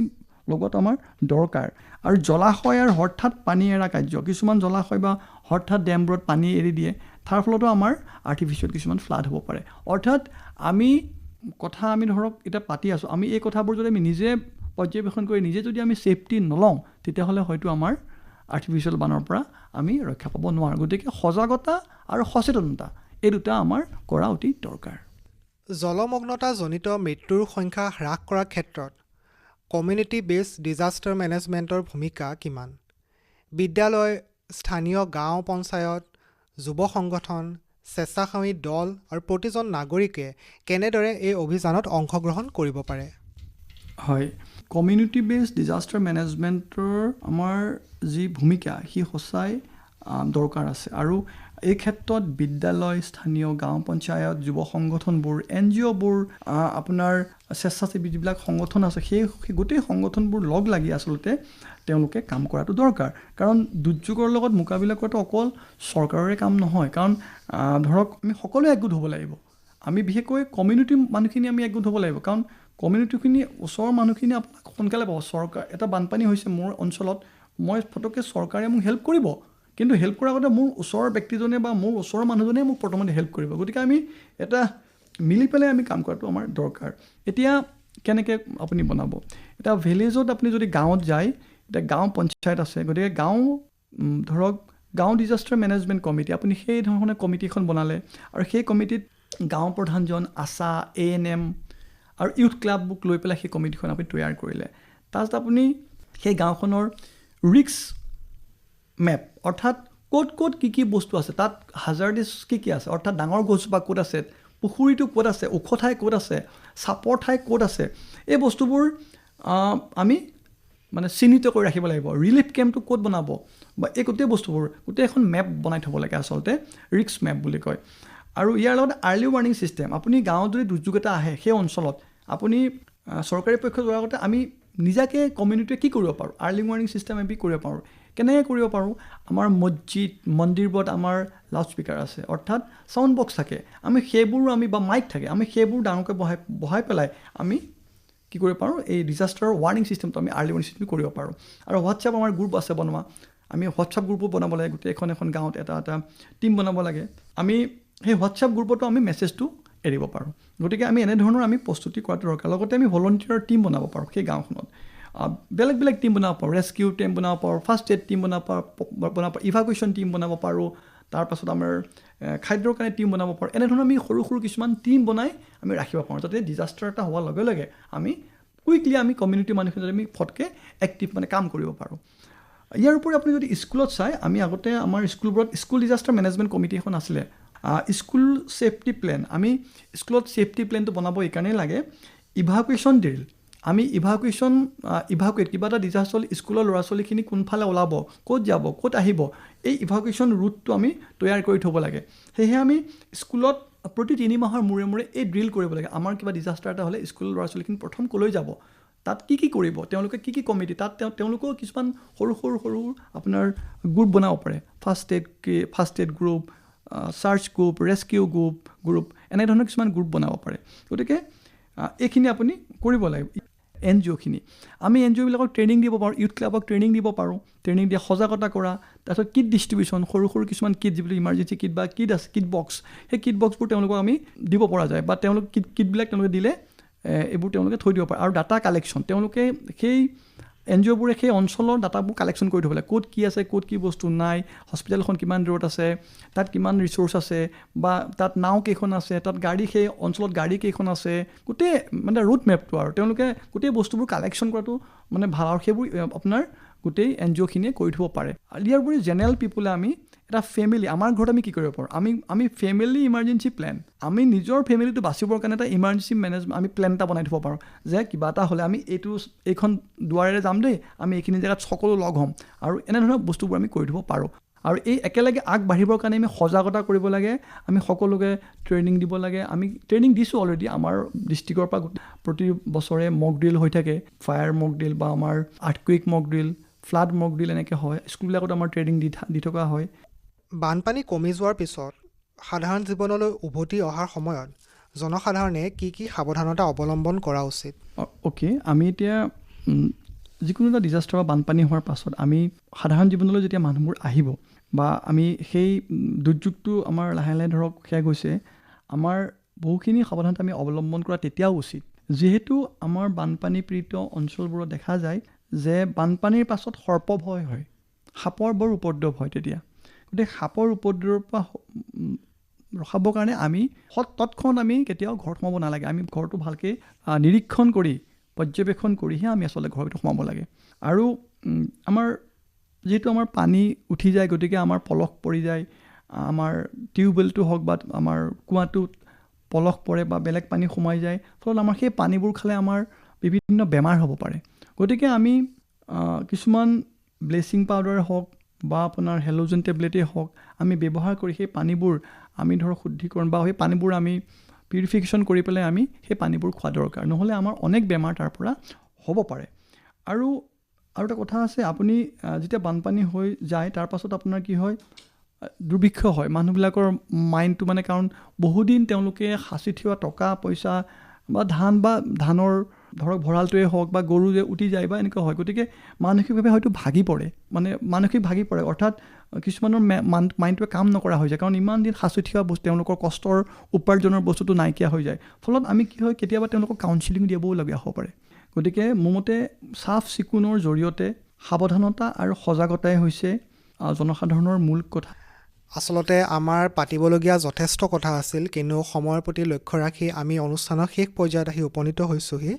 লগত আমাৰ দৰকাৰ। আৰু জলাশয় আৰু হঠাৎ পানী এৰা কাৰ্য, কিছুমান জলাশয় বা হঠাৎ ডেমবোৰত পানী এৰি দিয়ে, তাৰ ফলতো আমাৰ আৰ্টিফিচিয়েল কিছুমান ফ্লাড হ'ব পাৰে। অৰ্থাৎ আমি ধৰক এতিয়া পাতি আছোঁ, আমি এই কথাবোৰ যদি আমি নিজে পৰ্যবেক্ষণ কৰি নিজে যদি আমি ছেফটি নলওঁ, তেতিয়াহ'লে হয়তো আমাৰ আৰ্টিফিচিয়েল বানৰ পৰা আমি ৰক্ষা পাব নোৱাৰোঁ। গতিকে সজাগতা আৰু সচেতনতা এই দুটা আমাৰ কৰা অতি দৰকাৰ। জলমগ্নতাজনিত মৃত্যুৰ সংখ্যা হ্ৰাস কৰাৰ ক্ষেত্ৰত কমিউনিটি বেছড ডিজাষ্টাৰ মেনেজমেণ্টৰ ভূমিকা কিমান? বিদ্যালয়, স্থানীয় গাঁও পঞ্চায়ত, যুৱ সংগঠন, স্বেচ্ছাসেৱী দল আৰু প্ৰতিজন নাগৰিকে কেনেদৰে এই অভিযানত অংশগ্ৰহণ কৰিব পাৰে? হয়, কমিউনিটি বেছড ডিজাষ্টাৰ মেনেজমেণ্টৰ আমাৰ যি ভূমিকা সি সঁচাই দৰকাৰ আছে। আৰু এই ক্ষেত্ৰত বিদ্যালয়, স্থানীয় গাঁও পঞ্চায়ত, যুৱ সংগঠনবোৰ, NGOবোৰ, আপোনাৰ স্বেচ্ছাসেৱী যিবিলাক সংগঠন আছে, সেই গোটেই সংগঠনবোৰ লগ লাগি আচলতে তেওঁলোকে কাম কৰাটো দৰকাৰ। কাৰণ দুৰ্যোগৰ লগত মোকাবিলা কৰাটো অকল চৰকাৰৰে কাম নহয়। কাৰণ ধৰক আমি সকলোৱে একগোট হ'ব লাগিব। আমি বিশেষকৈ কমিউনিটি মানুহখিনি আমি একগোট হ'ব লাগিব। কাৰণ কমিউনিটিখিনি, ওচৰৰ মানুহখিনি আপোনাক সোনকালে পাব। চৰকাৰ, এটা বানপানী হৈছে মোৰ অঞ্চলত, মই ফটককৈ চৰকাৰে মোক হেল্প কৰিব, কিন্তু হেল্প কৰাৰ আগতে মোৰ ওচৰৰ ব্যক্তিজনে বা মোৰ ওচৰৰ মানুহজনে মোক প্ৰথমতে হেল্প কৰিব। গতিকে আমি এটা মিলি পেলাই আমি কাম কৰাটো আমাৰ দৰকাৰ। এতিয়া কেনেকৈ আপুনি বনাব? এটা ভিলেজত আপুনি যদি গাঁৱত যায়, এতিয়া গাঁও পঞ্চায়ত আছে, গতিকে ধৰক গাঁও ডিজাষ্টাৰ মেনেজমেণ্ট কমিটি, আপুনি সেই ধৰণে কমিটি এখন বনালে, আৰু সেই কমিটিত গাঁও প্ৰধানজন, আশা, ANM আৰু ইউথ ক্লাবক লৈ পেলাই সেই কমিটিখন আপুনি তৈয়াৰ কৰিলে। তাৰপিছত আপুনি সেই গাঁওখনৰ ৰিস্ক মেপ, অৰ্থাৎ ক'ত ক'ত কি বস্তু আছে, তাত হাজাৰডিছ কি আছে, অৰ্থাৎ ডাঙৰ গছজোপা ক'ত আছে, পুখুৰীটো ক'ত আছে, ওখ ঠাই ক'ত আছে, চাপৰ ঠাই ক'ত আছে, এই বস্তুবোৰ আমি মানে চিহ্নিত কৰি ৰাখিব লাগিব। ৰিলিফ কেম্পটো ক'ত বনাব, বা এই গোটেই বস্তুবোৰ গোটেই এখন মেপ বনাই থ'ব লাগে, আচলতে ৰিস্ক মেপ বুলি কয়। আৰু ইয়াৰ লগত আৰ্লি ৱাৰ্ণিং ছিষ্টেম, আপুনি গাঁৱত যদি দুৰ্যোগ এটা আহে সেই অঞ্চলত, আপুনি চৰকাৰী পক্ষ যোৱাৰ আগতে আমি নিজাকৈ কমিউনিটিয়ে কি কৰিব পাৰোঁ, আৰ্লি ৱাৰ্ণিং ছিষ্টেম আমি কৰিব পাৰোঁ। কেনেকৈ কৰিব পাৰোঁ? আমাৰ মছজিদ, মন্দিৰবোৰত আমাৰ লাউড স্পীকাৰ আছে, অৰ্থাৎ চাউণ্ড বক্স থাকে, আমি সেইবোৰো বা মাইক থাকে, আমি সেইবোৰ ডাঙৰকৈ বহাই পেলাই আমি কি কৰিব পাৰোঁ, এই ডিজাষ্টাৰৰ ৱাৰ্ণিং ছিষ্টেমটো আমি আৰ্লি ৱাৰ্ণিং ছিষ্টেম কৰিব পাৰোঁ। আৰু হোৱাটছআপ আমাৰ গ্ৰুপ আছে বনোৱা, আমি হোৱাটছআপ গ্ৰুপো বনাব লাগে, গোটেই এখন গাঁৱত এটা টীম বনাব লাগে, আমি সেই হোৱাটছআপ গ্ৰুপতো আমি মেছেজটো এৰিব পাৰোঁ। গতিকে আমি এনেধৰণৰ আমি প্ৰস্তুতি কৰাটো দৰকাৰ। লগতে আমি ভলণ্টিয়াৰ টীম বনাব পাৰোঁ সেই গাঁওখনত, বেলেগ বেলেগ টীম বনাব পাৰোঁ, ৰেস্কিউ টীম বনাব পাৰোঁ, ফাৰ্ষ্ট এড টীম বনাব পাৰোঁ, ইভাকুৱেশ্যন টীম বনাব পাৰোঁ, তাৰপাছত আমাৰ খাদ্যৰ কাৰণে টীম বনাব পাৰোঁ। এনেধৰণৰ আমি সৰু সৰু কিছুমান টীম বনাই আমি ৰাখিব পাৰোঁ, যাতে ডিজাষ্টাৰ এটা হোৱাৰ লগে লগে আমি কুইকলি আমি কমিউনিটিৰ মানুহখিনি আমি ফটকৈ এক্টিভ কাম কৰিব পাৰোঁ। ইয়াৰ উপৰি আপুনি যদি স্কুলত চাই, আমি আগতে আমাৰ স্কুলবোৰত স্কুল ডিজাষ্টাৰ মেনেজমেণ্ট কমিটি এখন আছিলে, স্কুল ছেফটি প্লেন, আমি স্কুলত ছেফটি প্লেনটো বনাব এইকাৰণেই লাগে, ইভাকুৱেশ্যন ড্ৰিল, আমি ইভাকুৱেট কিবা এটা ডিজাষ্টাৰ হ'লে স্কুলৰ ল'ৰা ছোৱালীখিনি কোনফালে ওলাব, ক'ত যাব, ক'ত আহিব, এই ইভাকুৱেশ্যন ৰুটটো আমি তৈয়াৰ কৰি থ'ব লাগে। সেয়েহে আমি স্কুলত প্ৰতি 3 মাহৰ মূৰে মূৰে এই ড্ৰিল কৰিব লাগে। আমাৰ কিবা ডিজাষ্টাৰ এটা হ'লে স্কুলৰ ল'ৰা ছোৱালীখিনি প্ৰথম ক'লৈ যাব, তাত কি কৰিব, তেওঁলোকে কি কমিটি, তাত তেওঁলোকেও কিছুমান সৰু আপোনাৰ গ্ৰুপ বনাব পাৰে, first aid group, church group, rescue group, এনেধৰণৰ কিছুমান গ্ৰুপ বনাব পাৰে। গতিকে এইখিনি আপুনি কৰিব লাগিব। NGOখিনি আমি NGOবিলাকক ট্ৰেইনিং দিব পাৰোঁ, ইউথ ক্লাবক ট্ৰেইনিং দিব পাৰোঁ, ট্ৰেইনিং দিয়া, সজাগতা কৰা, তাৰপিছত কিট ডিষ্ট্ৰিবিউশ্যন, সৰু কিছুমান কিট যিবিলাক ইমাৰ্জেঞ্চি কিট বা কিট আছে, কিট বক্স, সেই কিট বক্সবোৰ তেওঁলোকক আমি দিব পৰা যায়, বা তেওঁলোক কিটবিলাক তেওঁলোকে দিলে এইবোৰ তেওঁলোকে থৈ দিব পাৰে। আৰু ডাটা কালেকশ্যন, তেওঁলোকে সেই NGOবোৰে সেই অঞ্চলৰ ডাটাবোৰ কালেকশ্যন কৰি থ'ব লাগে, ক'ত কি আছে, ক'ত কি বস্তু নাই, হস্পিটেলখন কিমান দূৰত আছে, তাত কিমান ৰিচোৰ্চ আছে, বা তাত নাও কেইখন আছে, তাত সেই অঞ্চলত গাড়ী কেইখন আছে, গোটেই ৰুট মেপটো, আৰু তেওঁলোকে গোটেই বস্তুবোৰ কালেকশ্যন কৰাটো ভাল, আৰু সেইবোৰ আপোনাৰ গোটেই NGOখিনিয়ে কৰি থ'ব পাৰে। ইয়াৰ উপৰি জেনেৰেল পিপুলে আমি এটা ফেমিলি, আমাৰ ঘৰত আমি কি কৰিব পাৰোঁ, আমি ফেমিলি ইমাৰ্জেঞ্চি প্লেন, আমি নিজৰ ফেমিলিটো বাচিবৰ কাৰণে এটা ইমাৰ্জেঞ্চি মেনেজমেণ্ট আমি প্লেন এটা বনাই থ'ব পাৰোঁ, যে কিবা এটা হ'লে আমি এইখন দুৱাৰেৰে যাম দেই, আমি এইখিনি জেগাত সকলো লগ হ'ম, আৰু এনেধৰণৰ বস্তুবোৰ আমি কৰি থ'ব পাৰোঁ। আৰু এই একেলগে আগবাঢ়িবৰ কাৰণে আমি সজাগতা কৰিব লাগে, আমি সকলোকে ট্ৰেইনিং দিব লাগে। আমি ট্ৰেইনিং দিছোঁ অলৰেডি, আমাৰ ডিষ্ট্ৰিক্টৰ পৰা প্ৰতি বছৰে মক ড্ৰিল হৈ থাকে, ফায়াৰ মক ড্ৰিল বা আমাৰ আৰ্থকুইক মক ড্ৰিল, ফ্লাড মক ড্ৰিল এনেকৈ হয়, স্কুলবিলাকত আমাৰ ট্ৰেইনিং দি থকা হয়। বানপানী কমি যোৱাৰ পিছত সাধাৰণ জীৱনলৈ উভতি অহাৰ সময়ত জনসাধাৰণে কি সাৱধানতা অৱলম্বন কৰা উচিত? অ'কে, আমি এতিয়া যিকোনো এটা ডিজাষ্টাৰ বা বানপানী হোৱাৰ পাছত আমি সাধাৰণ জীৱনলৈ যেতিয়া মানুহবোৰ আহিব বা আমি সেই দুৰ্যোগটো আমাৰ লাহে লাহে ধৰক সেয়া গৈছে, আমাৰ বহুখিনি সাৱধানতা আমি অৱলম্বন কৰা তেতিয়াও উচিত। যিহেতু আমাৰ বানপানী পীড়িত অঞ্চলবোৰত দেখা যায় যে বানপানীৰ পাছত সৰ্পভয় হয়, সাপৰ বৰ উপদ্ৰৱ হয় তেতিয়া। গতিকে সাপৰ উপদ্ৰৱৰ পৰা ৰখাবৰ কাৰণে আমি তৎক্ষণাত আমি কেতিয়াও ঘৰত সোমাব নালাগে। আমি ঘৰটো ভালকৈ নিৰীক্ষণ কৰি পৰ্যবেক্ষণ কৰিহে আমি আচলতে ঘৰৰ ভিতৰত সোমাব লাগে। আৰু আমাৰ যিহেতু আমাৰ পানী উঠি যায়, গতিকে আমাৰ পলস পৰি যায়, আমাৰ টিউবৱেলটো হওক বা আমাৰ কুঁৱাটোত পলস পৰে বা বেলেগ পানী সোমাই যায়, ফলত আমাৰ সেই পানীবোৰ খালে আমাৰ বিভিন্ন বেমাৰ হ'ব পাৰে। গতিকে আমি কিছুমান ব্লিচিং পাউডাৰ হওক বা আপোনাৰ হেল'জেন টেবলেটেই হওক আমি ব্যৱহাৰ কৰি সেই পানীবোৰ আমি ধৰক শুদ্ধিকৰণ বা সেই পানীবোৰ আমি পিউৰিফিকেশ্যন কৰি পেলাই আমি সেই পানীবোৰ খোৱা দৰকাৰ, নহ'লে আমাৰ অনেক বেমাৰ তাৰ পৰা হ'ব পাৰে। আৰু এটা কথা আছে, আপুনি যেতিয়া বানপানী হৈ যায় তাৰ পাছত আপোনাৰ কি হয়, দুৰ্ভিক্ষ হয় মানুহবিলাকৰ মাইণ্ডটো, মানে কাৰণ বহুদিন তেওঁলোকে সাঁচি থোৱা টকা পইচা বা ধানৰ ধৰক ভঁৰালটোৱে হওক বা গৰু যে উটি যায় বা এনেকুৱা হয়, গতিকে মানসিকভাৱে হয়তো ভাগি পৰে, অৰ্থাৎ কিছুমানৰ মাইণ্ডটোৱে কাম নকৰা হৈ যায়, কাৰণ ইমান দিন সাঁচি থোৱা বস্তু তেওঁলোকৰ কষ্টৰ উপাৰ্জনৰ বস্তুটো নাইকিয়া হৈ যায়। ফলত আমি কি হয়, কেতিয়াবা তেওঁলোকক কাউন্সিলিং দিবওলগীয়া হ'ব পাৰে। গতিকে মোৰ মতে চাফ চিকুণৰ জৰিয়তে সাৱধানতা আৰু সজাগতাই হৈছে জনসাধাৰণৰ মূল কথা। আচলতে আমাৰ পাতিবলগীয়া যথেষ্ট কথা আছিল, কিন্তু সময়ৰ প্ৰতি লক্ষ্য ৰাখি আমি অনুষ্ঠানৰ শেষ পৰ্যায়ত আহি উপনীত হৈছোঁহি।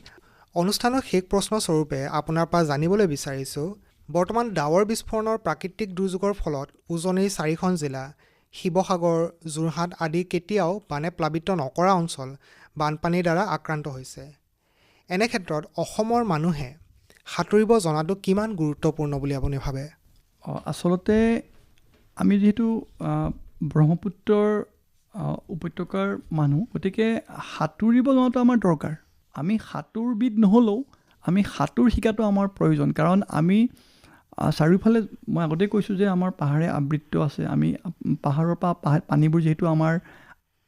অনুষ্ঠানৰ শেষ প্ৰশ্নস্বৰূপে আপোনাৰ পৰা জানিবলৈ বিচাৰিছোঁ, বৰ্তমান ডাৱৰ বিস্ফোৰণৰ প্ৰাকৃতিক দুৰ্যোগৰ ফলত উজনিৰ 4খন জিলা, শিৱসাগৰ, যোৰহাট আদি কেতিয়াও বানে প্লাবিত নকৰা অঞ্চল বানপানীৰ দ্বাৰা আক্ৰান্ত হৈছে। এনে ক্ষেত্ৰত অসমৰ মানুহে সাঁতুৰিব জনাটো কিমান গুৰুত্বপূৰ্ণ বুলি আপুনি ভাবে? আচলতে আমি যিহেতু ব্ৰহ্মপুত্ৰৰ উপত্যকাৰ মানুহ, গতিকে সাঁতুৰিব জনাটো আমাৰ দৰকাৰ। আমি সাঁতোৰবিদ নহ'লেও আমি সাঁতোৰ শিকাটো আমাৰ প্ৰয়োজন, কাৰণ আমি চাৰিওফালে, মই আগতেই কৈছোঁ যে আমাৰ পাহাৰে আবৃত্ত আছে। আমি পাহাৰৰ পৰা পানীবোৰ যিহেতু আমাৰ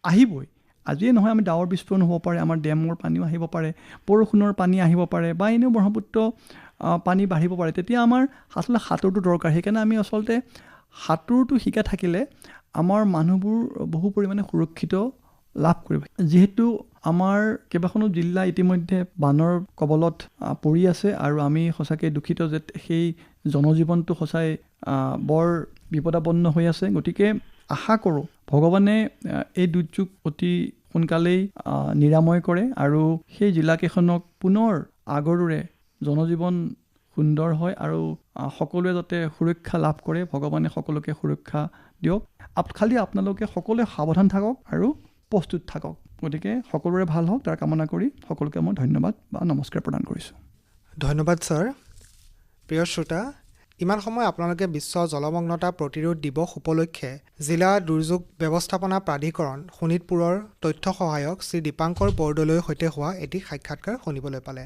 আহিবই, আজিয়ে নহয়, আমি ডাৱৰ বিস্ফোৰণ হ'ব পাৰে, আমাৰ ডেমৰ পানীও আহিব পাৰে, বৰষুণৰ পানী আহিব পাৰে বা এনেও ব্ৰহ্মপুত্ৰ পানী বাঢ়িব পাৰে, তেতিয়া আমাৰ আচলতে সাঁতোৰটো দৰকাৰ। সেইকাৰণে আমি আচলতে সাঁতোৰটো শিকা থাকিলে আমাৰ মানুহবোৰ বহু পৰিমাণে সুৰক্ষিত লাভ কৰিব। যিহেতু আমাৰ কেইবাখনো জিলা ইতিমধ্যে বানৰ কবলত পৰি আছে আৰু আমি সঁচাকৈ দুখিত যে সেই জনজীৱনটো সঁচাই বৰ বিপদাপন্ন হৈ আছে। গতিকে আশা কৰোঁ ভগৱানে এই দুৰ্যোগ অতি সোনকালেই নিৰাময় কৰে আৰু সেই জিলাকেইখনক পুনৰ আগৰদৰে জনজীৱন সুন্দৰ হয় আৰু সকলোৱে যাতে সুৰক্ষা লাভ কৰে, ভগৱানে সকলোকে সুৰক্ষা দিয়ক। খালি আপোনালোকে সকলোৱে সাৱধান থাকক আৰু প্ৰস্তুত থাকক। গতিকে সকলোৰে ভাল হওক তাৰ কামনা কৰি সকলোকে মই ধন্যবাদ বা নমস্কাৰ প্ৰদান কৰিছোঁ। ধন্যবাদ ছাৰ। প্ৰিয় শ্ৰোতা, ইমান সময় আপোনালোকে বিশ্ব জলমগ্নতা প্ৰতিৰোধ দিৱস উপলক্ষে জিলা দুৰ্যোগ ব্যৱস্থাপনা প্ৰাধিকৰণ শোণিতপুৰৰ তথ্য সহায়ক শ্ৰী দীপাংকৰ বৰদলৈৰ সৈতে হোৱা এটি সাক্ষাৎকাৰ শুনিবলৈ পালে।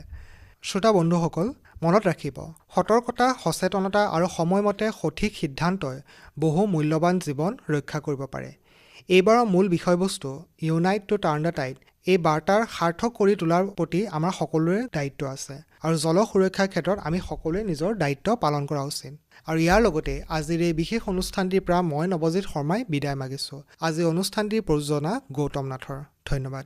শ্ৰোতা বন্ধুসকল, মনত ৰাখিব, সতৰ্কতা, সচেতনতা আৰু সময়মতে সঠিক সিদ্ধান্তই বহু মূল্যৱান জীৱন ৰক্ষা কৰিব পাৰে। এইবাৰৰ মূল বিষয়বস্তু unite to turn the tide. এই বাৰ্তাৰ সাৰ্থক কৰি তোলাৰ প্ৰতি আমাৰ সকলোৰে দায়িত্ব আছে আৰু জল সুৰক্ষাৰ ক্ষেত্ৰত আমি সকলোৱে নিজৰ দায়িত্ব পালন কৰা উচিত। আৰু ইয়াৰ লগতে আজিৰ এই বিশেষ অনুষ্ঠানটিৰ পৰা মই নৱজিৎ শৰ্মাই বিদায় মাগিছোঁ। আজি অনুষ্ঠানটিৰ প্ৰযোজনা গৌতম নাথৰ। ধন্যবাদ।